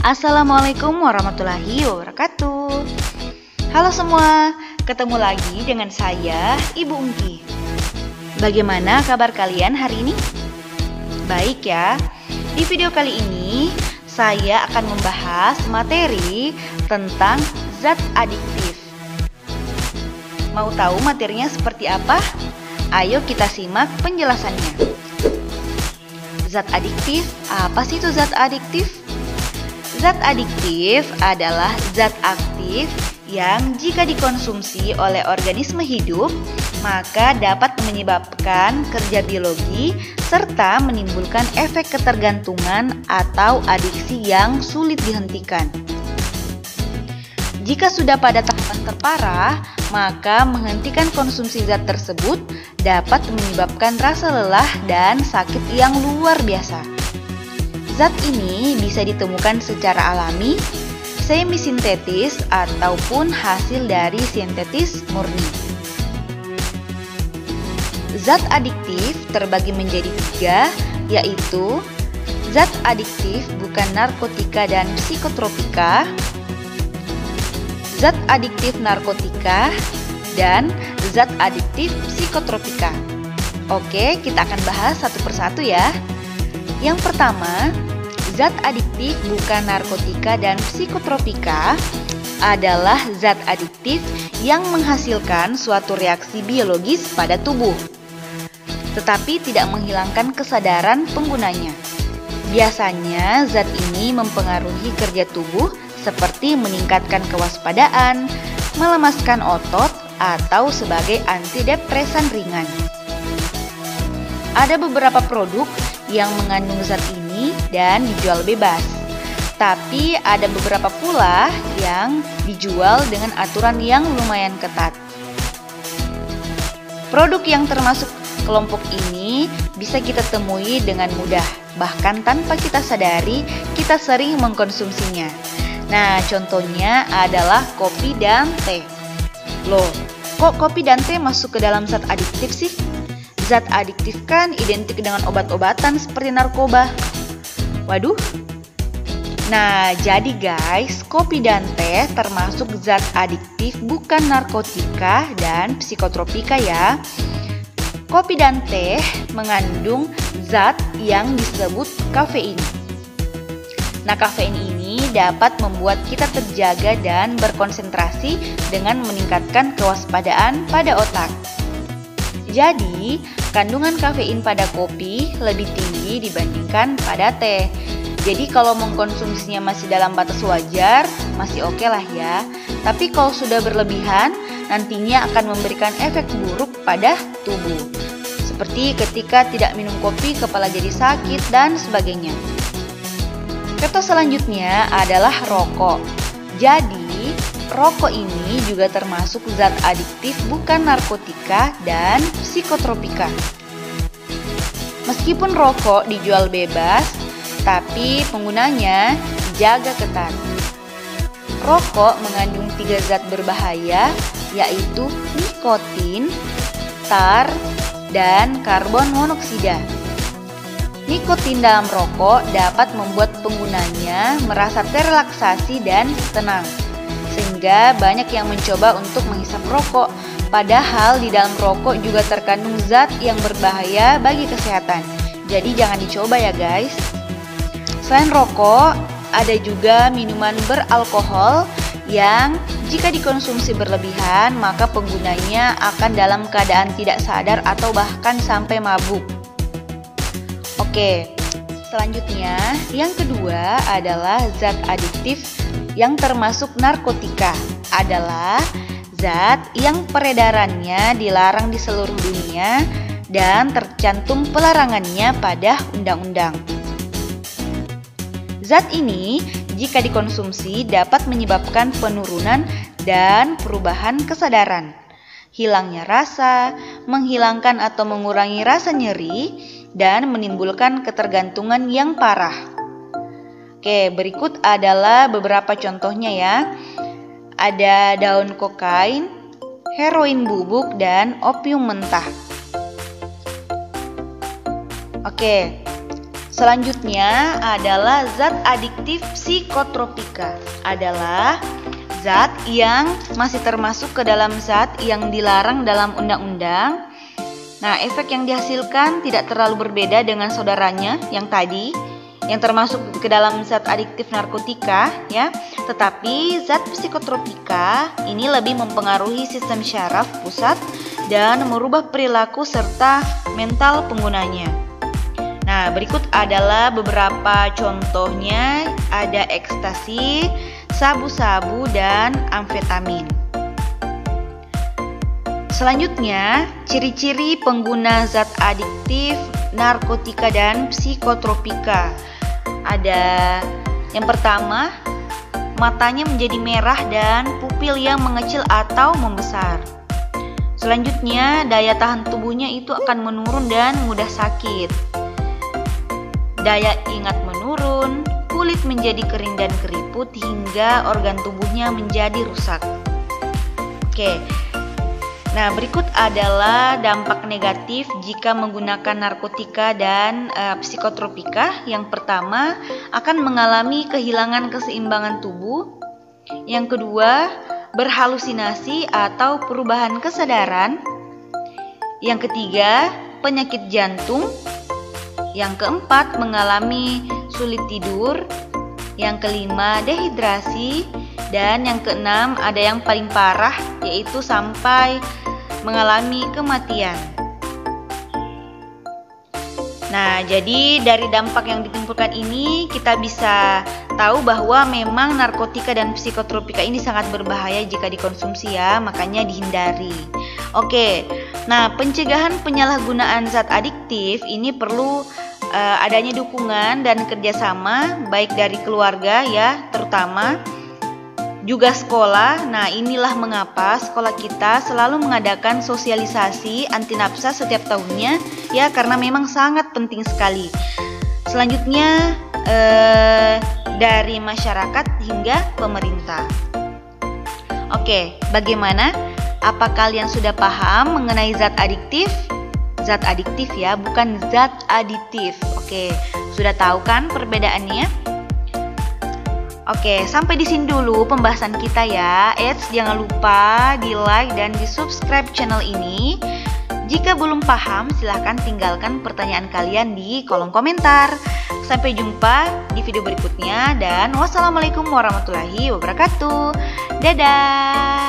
Assalamualaikum warahmatullahi wabarakatuh. Halo semua, ketemu lagi dengan saya, Ibu Ungki. Bagaimana kabar kalian hari ini? Baik ya. Di video kali ini, saya akan membahas materi tentang zat adiktif. Mau tahu materinya seperti apa? Ayo kita simak penjelasannya. Zat adiktif, apa sih itu zat adiktif? Zat adiktif adalah zat aktif yang jika dikonsumsi oleh organisme hidup, maka dapat menyebabkan kerja biologi serta menimbulkan efek ketergantungan atau adiksi yang sulit dihentikan. Jika sudah pada tahapan terparah, maka menghentikan konsumsi zat tersebut dapat menyebabkan rasa lelah dan sakit yang luar biasa. Zat ini bisa ditemukan secara alami, semi-sintetis, ataupun hasil dari sintetis murni. Zat adiktif terbagi menjadi 3, yaitu zat adiktif bukan narkotika dan psikotropika, zat adiktif narkotika, dan zat adiktif psikotropika. Oke, kita akan bahas satu persatu ya. Yang pertama, zat adiktif bukan narkotika dan psikotropika adalah zat adiktif yang menghasilkan suatu reaksi biologis pada tubuh, tetapi tidak menghilangkan kesadaran penggunanya. Biasanya zat ini mempengaruhi kerja tubuh seperti meningkatkan kewaspadaan, melemaskan otot, atau sebagai antidepresan ringan. Ada beberapa produk yang mengandung zat ini dan dijual bebas. Tapi ada beberapa pula yang dijual dengan aturan yang lumayan ketat. Produk yang termasuk kelompok ini bisa kita temui dengan mudah, bahkan tanpa kita sadari kita sering mengkonsumsinya. Nah, contohnya adalah kopi dan teh. Loh, kok kopi dan teh masuk ke dalam zat adiktif sih? Zat adiktif kan identik dengan obat-obatan seperti narkoba. Waduh. Nah, jadi guys, kopi dan teh termasuk zat adiktif bukan narkotika dan psikotropika ya. Kopi dan teh mengandung zat yang disebut kafein. Nah, kafein ini dapat membuat kita terjaga dan berkonsentrasi dengan meningkatkan kewaspadaan pada otak. Jadi, kandungan kafein pada kopi lebih tinggi dibandingkan pada teh. Jadi kalau mengkonsumsinya masih dalam batas wajar, masih oke lah ya. Tapi kalau sudah berlebihan, nantinya akan memberikan efek buruk pada tubuh. Seperti ketika tidak minum kopi, kepala jadi sakit, dan sebagainya. Contoh selanjutnya adalah rokok. Jadi, rokok ini juga termasuk zat adiktif bukan narkotika dan psikotropika. Meskipun rokok dijual bebas, tapi penggunanya dijaga ketat. Rokok mengandung 3 zat berbahaya, yaitu nikotin, tar, dan karbon monoksida. Nikotin dalam rokok dapat membuat penggunanya merasa terelaksasi dan tenang, sehingga banyak yang mencoba untuk menghisap rokok, padahal di dalam rokok juga terkandung zat yang berbahaya bagi kesehatan. Jadi jangan dicoba ya guys. Selain rokok, ada juga minuman beralkohol yang jika dikonsumsi berlebihan, maka penggunanya akan dalam keadaan tidak sadar atau bahkan sampai mabuk. Oke, selanjutnya yang kedua adalah zat adiktif yang termasuk narkotika, adalah zat yang peredarannya dilarang di seluruh dunia dan tercantum pelarangannya pada undang-undang. Zat ini jika dikonsumsi dapat menyebabkan penurunan dan perubahan kesadaran, hilangnya rasa, menghilangkan atau mengurangi rasa nyeri, dan menimbulkan ketergantungan yang parah. Oke, berikut adalah beberapa contohnya ya. Ada daun kokain, heroin bubuk, dan opium mentah. Oke, Selanjutnya adalah zat adiktif psikotropika. Adalah zat yang masih termasuk ke dalam zat yang dilarang dalam undang-undang. Nah, efek yang dihasilkan tidak terlalu berbeda dengan saudaranya yang tadi, yang termasuk ke dalam zat adiktif narkotika ya. Tetapi zat psikotropika ini lebih mempengaruhi sistem syaraf pusat dan merubah perilaku serta mental penggunanya. Nah, berikut adalah beberapa contohnya, ada ekstasi, sabu-sabu, dan amfetamin. Selanjutnya, ciri-ciri pengguna zat adiktif, narkotika, dan psikotropika. Ada yang pertama, matanya menjadi merah dan pupil yang mengecil atau membesar. Selanjutnya, daya tahan tubuhnya itu akan menurun dan mudah sakit. Daya ingat menurun, kulit menjadi kering dan keriput, hingga organ tubuhnya menjadi rusak. Oke. Nah, berikut adalah dampak negatif jika menggunakan narkotika dan psikotropika. Yang pertama, akan mengalami kehilangan keseimbangan tubuh. Yang kedua, berhalusinasi atau perubahan kesadaran. Yang ketiga, penyakit jantung. Yang keempat, mengalami sulit tidur. Yang kelima, dehidrasi. Dan yang keenam, ada yang paling parah, yaitu sampai mengalami kematian. Nah, jadi dari dampak yang ditimbulkan ini kita bisa tahu bahwa memang narkotika dan psikotropika ini sangat berbahaya jika dikonsumsi ya, makanya dihindari. Oke, nah pencegahan penyalahgunaan zat adiktif ini perlu adanya dukungan dan kerjasama baik dari keluarga ya, terutama juga sekolah. Nah, inilah mengapa sekolah kita selalu mengadakan sosialisasi anti nafsa setiap tahunnya ya, karena memang sangat penting sekali. Selanjutnya dari masyarakat hingga pemerintah. Oke, bagaimana? Apa kalian sudah paham mengenai zat adiktif? Zat adiktif ya, bukan zat aditif. Oke, sudah tahu kan perbedaannya? Oke, sampai di sini dulu pembahasan kita ya. Jangan lupa di-like dan di-subscribe channel ini. Jika belum paham, silahkan tinggalkan pertanyaan kalian di kolom komentar. Sampai jumpa di video berikutnya dan wassalamualaikum warahmatullahi wabarakatuh. Dadah.